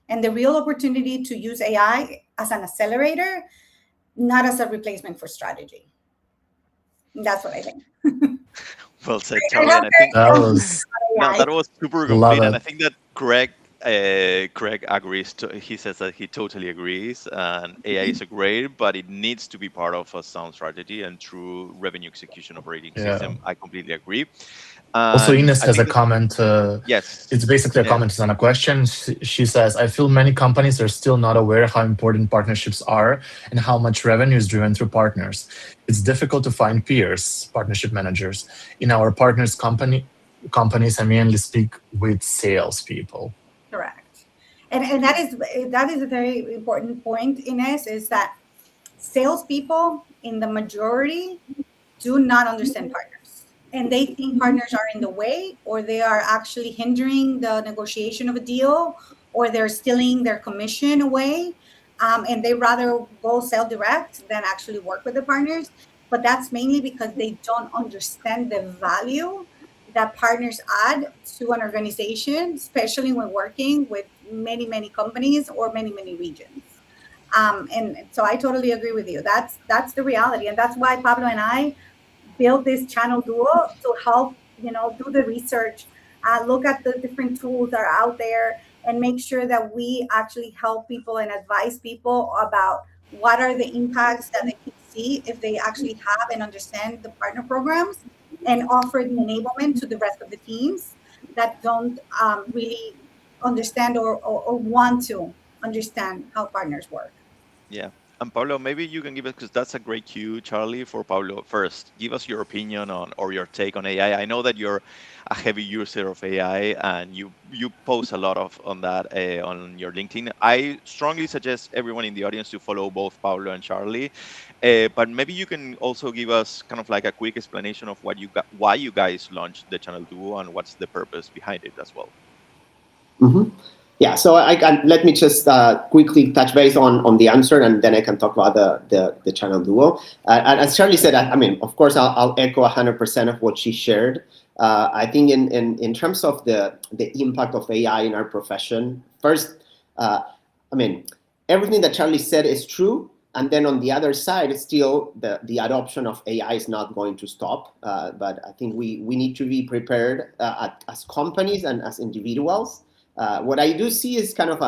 And the real opportunity to use AI as an accelerator, not as a replacement for strategy. That's what I think.
Well said, Charlie. And I think that was super complete. And I think that Craig agrees. He says that he totally agrees. And AI is great, but it needs to be part of a sound strategy and true revenue execution operating system. I completely agree.
Also,
And
Ines
I
has a
think that,
comment.
yes,
It's basically a
yeah,
comment, it's not a question. She says, I feel many companies are still not aware how important partnerships are and how much revenue is driven through partners. It's difficult to find peers, partnership managers. In our partners' companies, I mainly speak with salespeople.
Correct. And that is a very important point, Ines, is that salespeople in the majority do not understand partners. And they think partners are in the way, or they are actually hindering the negotiation of a deal, or they're stealing their commission away. And they rather go sell direct than actually work with the partners. But that's mainly because they don't understand the value that partners add to an organization, especially when working with many, many companies or many, many regions. And so I totally agree with you. That's the reality, and that's why Pablo and I build this channel duo to help do the research, look at the different tools that are out there, and make sure that we actually help people and advise people about what are the impacts that they can see if they actually have and understand the partner programs, and offer the enablement to the rest of the teams that don't really understand or want to understand how partners work.
yeah. And Pablo, maybe you can give us, because that's a great cue, Charlie, for Pablo. First, give us your opinion on, or your take on AI. I know that you're a heavy user of AI, and you post a lot of on that on your LinkedIn. I strongly suggest everyone in the audience to follow both Pablo and Charlie. But maybe you can also give us kind of like a quick explanation of what you got, why you guys launched the channel Duo, and what's the purpose behind it as well.
Mm-hmm. Yeah, so I can, let me just quickly touch base on the answer, and then I can talk about the channel Duo. And as Charlie said, I mean, of course, I'll echo 100% of what she shared. I think in terms of the impact of AI in our profession, first, I mean, everything that Charlie said is true. And then on the other side, still the adoption of AI is not going to stop. But I think we need to be prepared as companies and as individuals. What I do see is kind of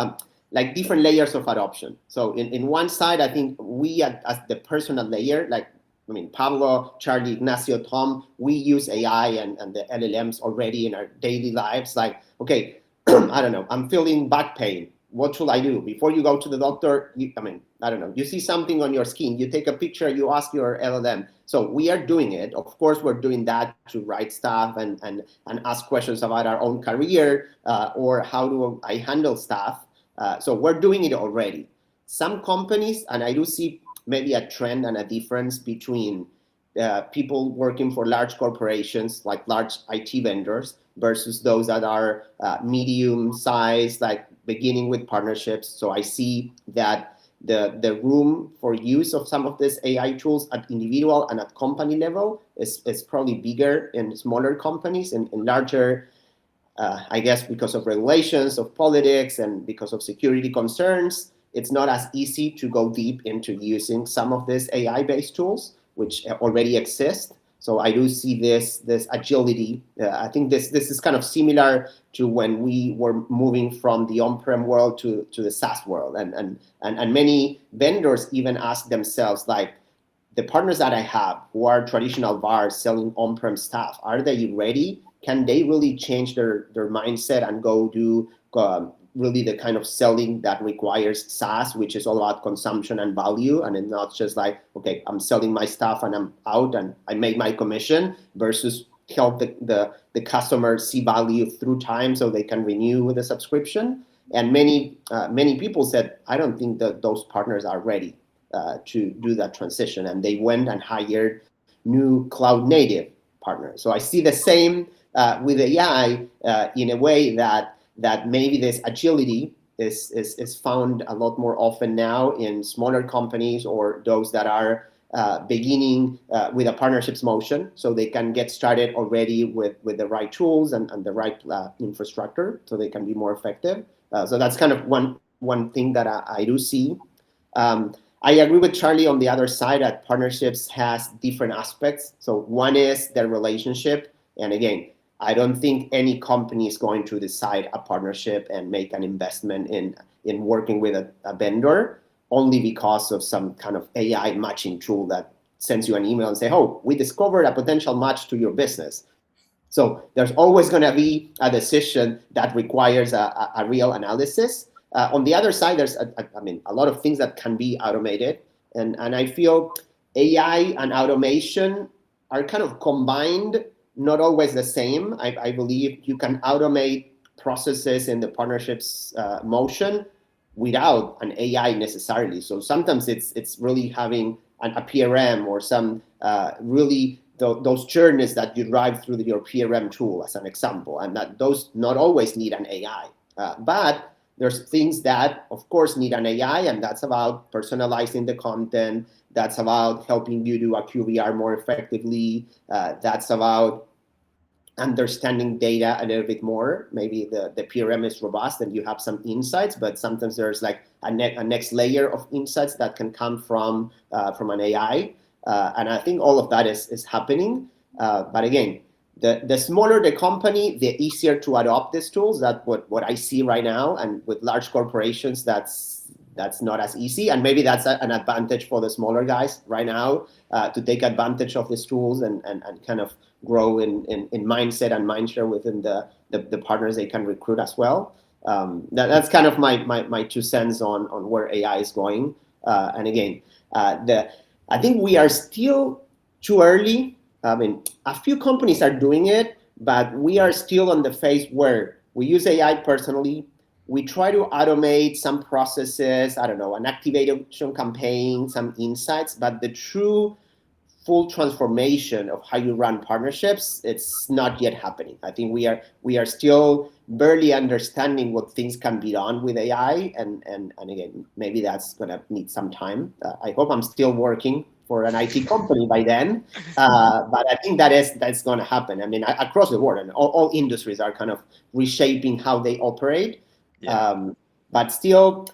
like different layers of adoption. So in one side, I think we as the personal layer, like, I mean, Pablo, Charlie, Ignacio, Tom, we use AI and the LLMs already in our daily lives. Like, okay, I don't know, I'm feeling back pain. What should I do? Before you go to the doctor, I don't know, you see something on your skin, you take a picture, you ask your LLM. So we are doing it. Of course, we're doing that to write stuff and ask questions about our own career or how do I handle stuff. So we're doing it already. Some companies, and I do see maybe a trend and a difference between people working for large corporations, like large IT vendors, versus those that are medium sized, like beginning with partnerships. So I see that the room for use of some of these AI tools at individual and at company level is probably bigger in smaller companies. And in larger, I guess because of regulations, of politics, and because of security concerns, it's not as easy to go deep into using some of these AI-based tools, which already exist. So I do see this agility. I think this is kind of similar to when we were moving from the on-prem world to the SaaS world, and many vendors even ask themselves, like, the partners that I have who are traditional VARs selling on-prem stuff, are they ready? Can they really change their mindset and go do really the kind of selling that requires SaaS, which is all about consumption and value, and it's not just like, okay, I'm selling my stuff and I'm out and I make my commission, versus help the customer see value through time so they can renew with a subscription. And many people said, I don't think that those partners are ready to do that transition, and they went and hired new cloud native partners. So I see the same with AI in a way that maybe this agility is found a lot more often now in smaller companies, or those that are beginning with a partnerships motion, so they can get started already with the right tools and the right infrastructure, so they can be more effective. So that's kind of one thing that I do see. I agree with Charlie on the other side that partnerships has different aspects. So one is their relationship, and again, I don't think any company is going to decide a partnership and make an investment in working with a vendor only because of some kind of AI matching tool that sends you an email and say, oh, we discovered a potential match to your business. So there's always going to be a decision that requires a real analysis. On the other side, there's a lot of things that can be automated, and I feel AI and automation are kind of combined, not always the same. I believe you can automate processes in the partnerships motion without an AI necessarily. So sometimes it's really having a PRM or some really those journeys that you drive through your PRM tool as an example, and that those not always need an AI. But there's things that, of course, need an AI, and that's about personalizing the content. That's about helping you do a QBR more effectively. That's about understanding data a little bit more. Maybe the PRM is robust and you have some insights, but sometimes there's like a next layer of insights that can come from an AI. And I think all of that is happening. But again, the smaller the company, the easier to adopt these tools. That's what I see right now. And with large corporations, that's not as easy. And maybe that's an advantage for the smaller guys right now to take advantage of these tools and kind of grow in mindset and mindshare within the partners they can recruit as well. That's kind of my 2 cents on where AI is going. And again, I think we are still too early. I mean, a few companies are doing it, but we are still on the phase where we use AI personally. We try to automate some processes, I don't know, an activation campaign, some insights, but the true full transformation of how you run partnerships, it's not yet happening. I think we are still barely understanding what things can be done with AI, and again, maybe that's gonna need some time. I hope I'm still working for an IT company by then, but I think that's gonna happen. I mean, across the board, and all industries are kind of reshaping how they operate. Yeah. But still,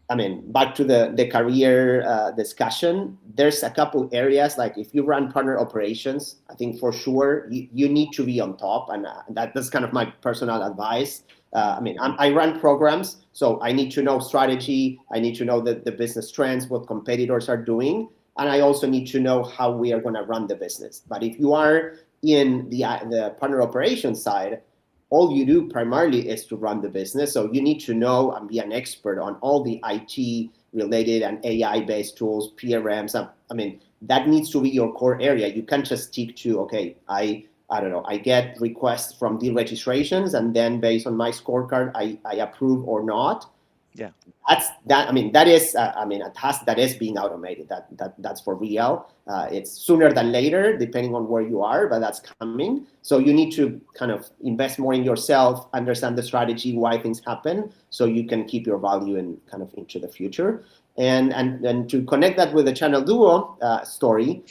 I mean, back to the career discussion, there's a couple areas, like if you run partner operations, I think for sure you need to be on top, and that's kind of my personal advice. I mean, I run programs, so I need to know strategy, I need to know the business trends, what competitors are doing, and I also need to know how we are gonna run the business. But if you are in the partner operations side, all you do primarily is to run the business. So you need to know and be an expert on all the IT related and AI-based tools, PRMs. I mean, that needs to be your core area. You can't just stick to, okay, I don't know, I get requests from deal registrations, and then based on my scorecard, I approve or not. Yeah, I mean, that is a task that is being automated. That's for real. It's sooner than later, depending on where you are, but that's coming. So you need to kind of invest more in yourself, understand the strategy, why things happen, so you can keep your value in kind of into the future. And to connect that with the Channel Duo story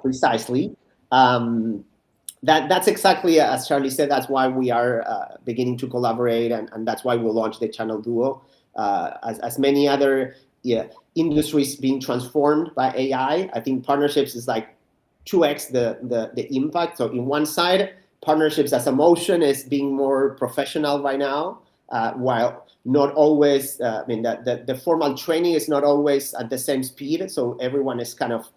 precisely. That's exactly as Charlie said. That's why we are beginning to collaborate, and that's why we launched the Channel Duo. As many other industries being transformed by AI, I think partnerships is like 2x the impact. So in one side, partnerships as a motion is being more professional right now, while not always, I mean, the formal training is not always at the same speed. So everyone is kind of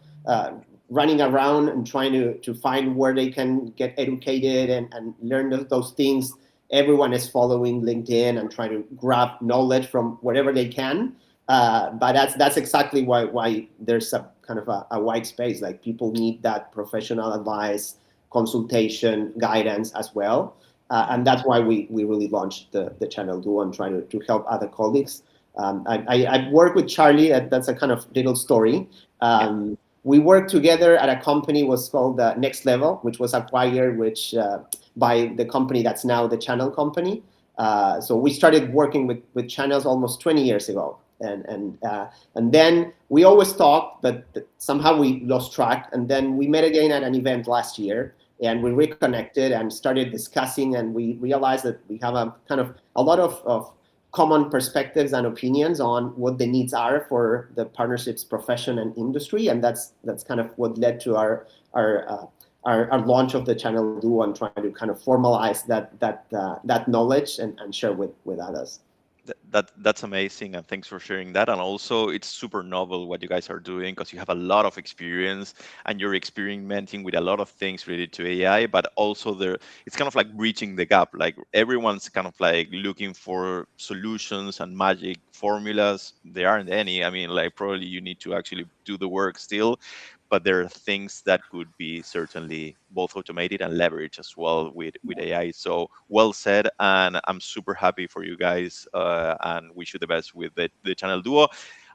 running around and trying to find where they can get educated and learn those things. Everyone is following LinkedIn and trying to grab knowledge from wherever they can. But that's exactly why there's a kind of a wide space. Like, people need that professional advice, consultation, guidance as well. And that's why we really launched the Channel Duo and trying to help other colleagues. I work with Charlie. That's a kind of little story. We worked together at a company was called Next Level, which was acquired by the company that's now the Channel company. So we started working with channels almost 20 years ago. And then we always talked, but somehow we lost track. And then we met again at an event last year, and we reconnected and started discussing, and we realized that we have a lot of common perspectives and opinions on what the needs are for the partnerships profession and industry. And that's kind of what led to our launch of the Channel Duo and trying to kind of formalize that knowledge and share with others.
That's amazing, and thanks for sharing that. And also, it's super novel what you guys are doing because you have a lot of experience and you're experimenting with a lot of things related to AI. But also, there it's kind of like bridging the gap. Like everyone's kind of like looking for solutions and magic formulas. There aren't any. I mean, like probably you need to actually do the work still, but there are things that could be certainly both automated and leveraged as well with AI. So well said, and I'm super happy for you guys, and wish you the best with the channel Duo.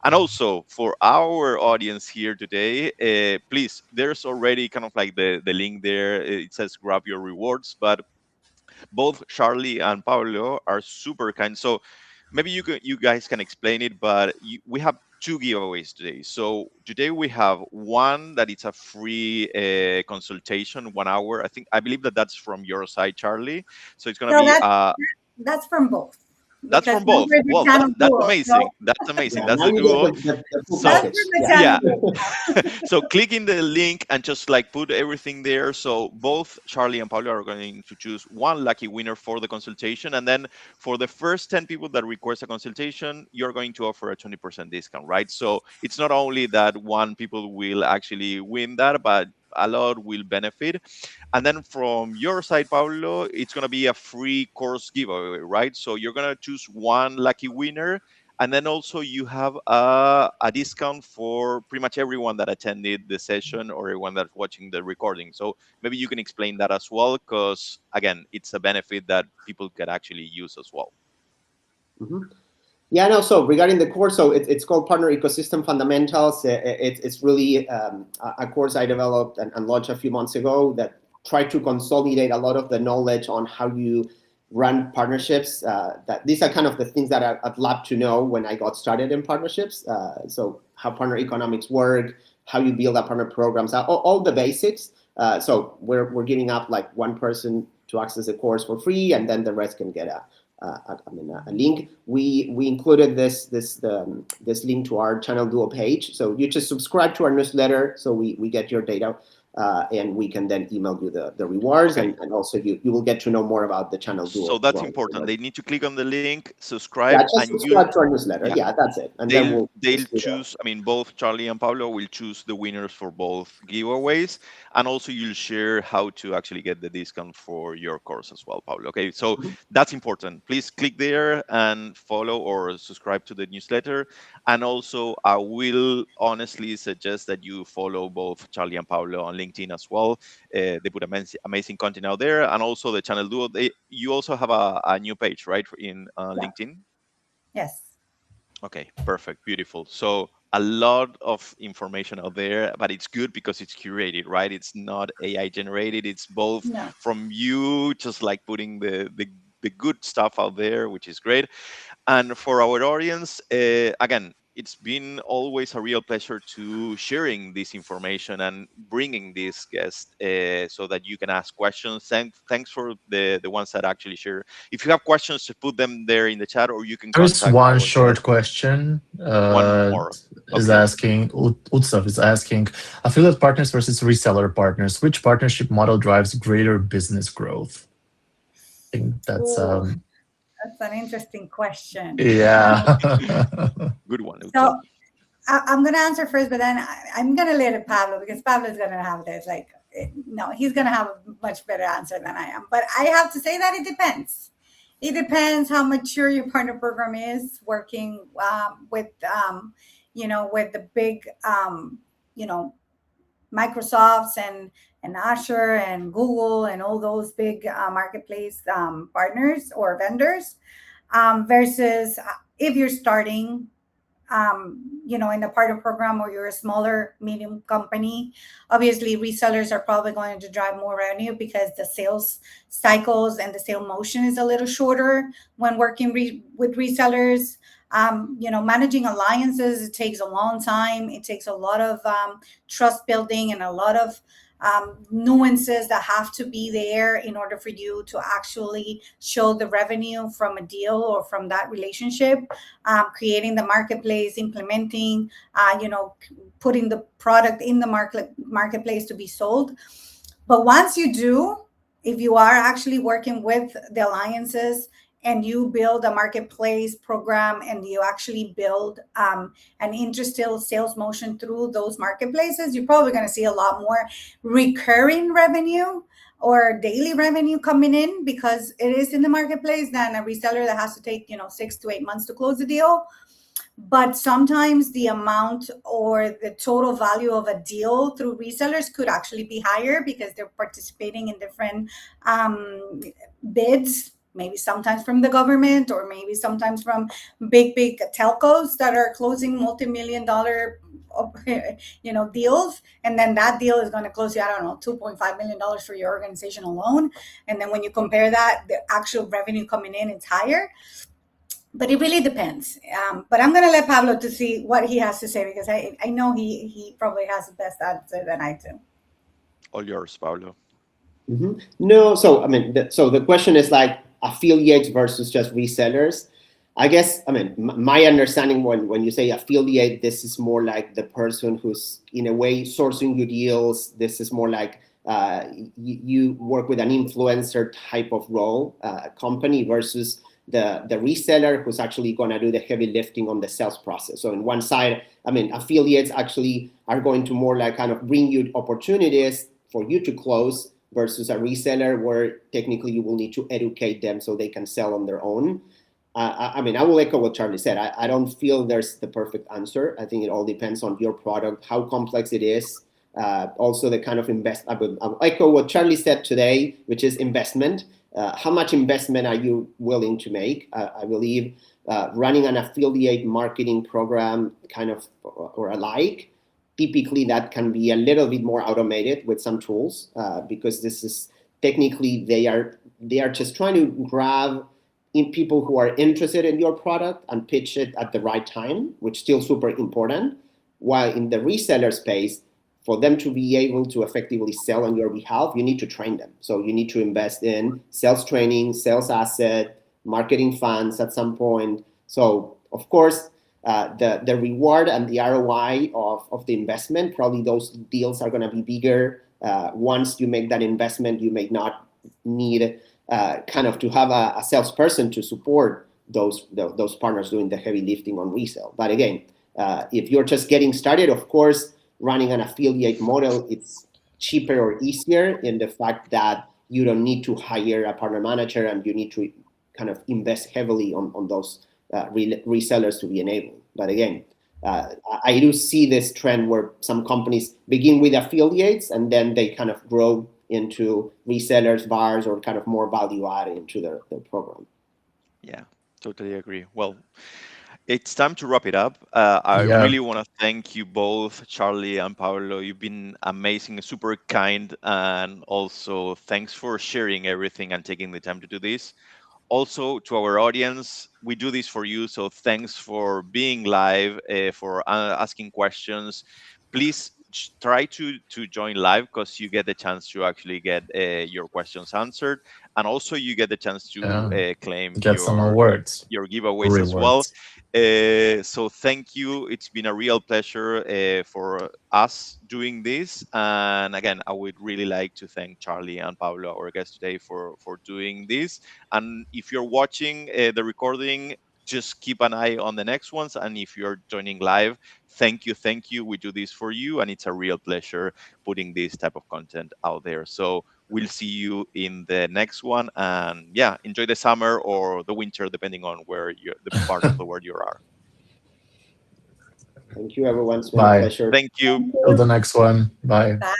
And also for our audience here today, please, there's already kind of like the link there. It says grab your rewards, but both Charlie and Pablo are super kind. So maybe you guys can explain it, but we have two giveaways today. So today we have one that it's a free consultation, 1 hour. I believe that that's from your side, Charlie. So it's gonna
So
be
that's from both
that's
because
from
now
both.
we're the
Well,
channel
that's
duo.
amazing.
So
That's amazing.
Yeah,
That's
now
the
you get
duo.
the full
that's
So
for
package.
the
Yeah.
yeah,
channel.
so click in the link and just like put everything there. So both Charlie and Pablo are going to choose one lucky winner for the consultation. And then for the first 10 people that request a consultation, you're going to offer a 20% discount, right? So it's not only that one people will actually win that, but a lot will benefit. And then from your side, Pablo, it's going to be a free course giveaway, right? So you're going to choose one lucky winner, and then also you have a discount for pretty much everyone that attended the session or everyone that's watching the recording. So maybe you can explain that as well, because again, it's a benefit that people can actually use as well.
Mhm. Yeah, no. So regarding the course, so it's called Partner Ecosystem Fundamentals. It's really a course I developed and launched a few months ago that tried to consolidate a lot of the knowledge on how you run partnerships. That these are kind of the things that I'd love to know when I got started in partnerships. So how partner economics work, how you build up partner programs, all the basics. So we're giving up like one person to access the course for free, and then the rest can get a link. We included this link to our channel Duo page. So you just subscribe to our newsletter, so we get your data, and we can then email you the rewards,
Okay.
and also you will get to know more about the channel
So
Duo.
that's important. They need to click on the link, subscribe,
Yeah, just
and you
subscribe to our newsletter.
yeah,
Yeah, that's it. And then
they'll
we'll
they'll
just do
choose. I mean, both Charlie and Pablo will choose the winners for both giveaways, and also you'll share how to actually get the discount for your course as well, Pablo. Okay, so
Mhm.
that's important. Please click there and follow or subscribe to the newsletter. And also, I will honestly suggest that you follow both Charlie and Pablo on LinkedIn as well. They put amazing content out there, and also the channel Duo. You also have a new page, right, in
Yeah.
LinkedIn.
Yes.
Okay, perfect, beautiful. So a lot of information out there, but it's good because it's curated, right? It's not AI generated. It's both
No.
from you, just like putting the good stuff out there, which is great. And for our audience, again, it's been always a real pleasure to sharing this information and bringing this guest, so that you can ask questions. Thanks for the ones that actually share. If you have questions, just put them there in the chat, or you can
There's
contact
one
our
short
guest.
question.
One more.
Is
Okay.
asking Utsav is asking affiliate partners versus reseller partners. Which partnership model drives greater business growth? I think that's
Ooh, that's an interesting question.
yeah.
Good one,
So
Utsav.
I'm going to answer first, but then I'm going to let it Pablo because Pablo is going to have this. Like, no, he's going to have a much better answer than I am. But I have to say that it depends. It depends how mature your partner program is working with, with the big, Microsofts and Azure and Google and all those big marketplace partners or vendors versus if you're starting in the partner program or you're a smaller medium company. Obviously resellers are probably going to drive more revenue because the sales cycles and the sale motion is a little shorter when working with resellers. Managing alliances, it takes a long time. It takes a lot of trust building and a lot of nuances that have to be there in order for you to actually show the revenue from a deal or from that relationship. Creating the marketplace, implementing, putting the product in the marketplace to be sold. But once you do, if you are actually working with the alliances and you build a marketplace program and you actually build an interesting sales motion through those marketplaces, you're probably going to see a lot more recurring revenue or daily revenue coming in because it is in the marketplace than a reseller that has to take 6 to 8 months to close the deal. But sometimes the amount or the total value of a deal through resellers could actually be higher because they're participating in different bids, maybe sometimes from the government or maybe sometimes from big telcos that are closing multi-million-dollar deals, and then that deal is going to close you, I don't know, $2.5 million for your organization alone. And then when you compare that, the actual revenue coming in is higher. But it really depends. But I'm going to let Pablo to see what he has to say because I know he probably has the best answer than I do.
All yours, Pablo.
Mm-hmm. No, so I mean, so the question is like affiliates versus just resellers. I guess, I mean, my understanding when you say affiliate, this is more like the person who's in a way sourcing you deals. This is more like you work with an influencer type of role, company versus the reseller who's actually going to do the heavy lifting on the sales process. So on one side, I mean, affiliates actually are going to more like kind of bring you opportunities for you to close versus a reseller where technically you will need to educate them so they can sell on their own. I mean, I will echo what Charlie said. I don't feel there's the perfect answer. I think it all depends on your product, how complex it is. Also the kind of I'll echo what Charlie said today, which is investment. How much investment are you willing to make? I believe running an affiliate marketing program kind of or alike, typically that can be a little bit more automated with some tools because this is technically they are just trying to grab in people who are interested in your product and pitch it at the right time, which is still super important. While in the reseller space, for them to be able to effectively sell on your behalf, you need to train them. So you need to invest in sales training, sales asset, marketing funds at some point. So of course, the reward and the ROI of the investment, probably those deals are going to be bigger. Once you make that investment, you may not need kind of to have a salesperson to support those partners doing the heavy lifting on resale. But again, if you're just getting started, of course, running an affiliate model, it's cheaper or easier in the fact that you don't need to hire a partner manager and you need to kind of invest heavily on those resellers to be enabled. But again, I do see this trend where some companies begin with affiliates and then they kind of grow into resellers, VARs, or kind of more value added into their program.
Yeah, totally agree. Well, it's time to wrap it up. I
Yeah.
really want to thank you both, Charlie and Pablo. You've been amazing, super kind, and also thanks for sharing everything and taking the time to do this. Also, to our audience, we do this for you, so thanks for being live, for asking questions. Please try to join live because you get the chance to actually get your questions answered, and also you get the chance to
Yeah.
claim
Get some awards,
your giveaways as well.
rewards.
So thank you. It's been a real pleasure for us doing this. And again, I would really like to thank Charlie and Pablo, our guests today, for doing this. And if you're watching the recording, just keep an eye on the next ones. And if you're joining live, thank you. We do this for you, and it's a real pleasure putting this type of content out there. So we'll see you in the next one. And yeah, enjoy the summer or the winter, depending on where the part of the world you are.
Thank you, everyone. It's been a
Bye.
pleasure.
Thank you.
Thank
Till
you.
the next one. Bye.
Bye.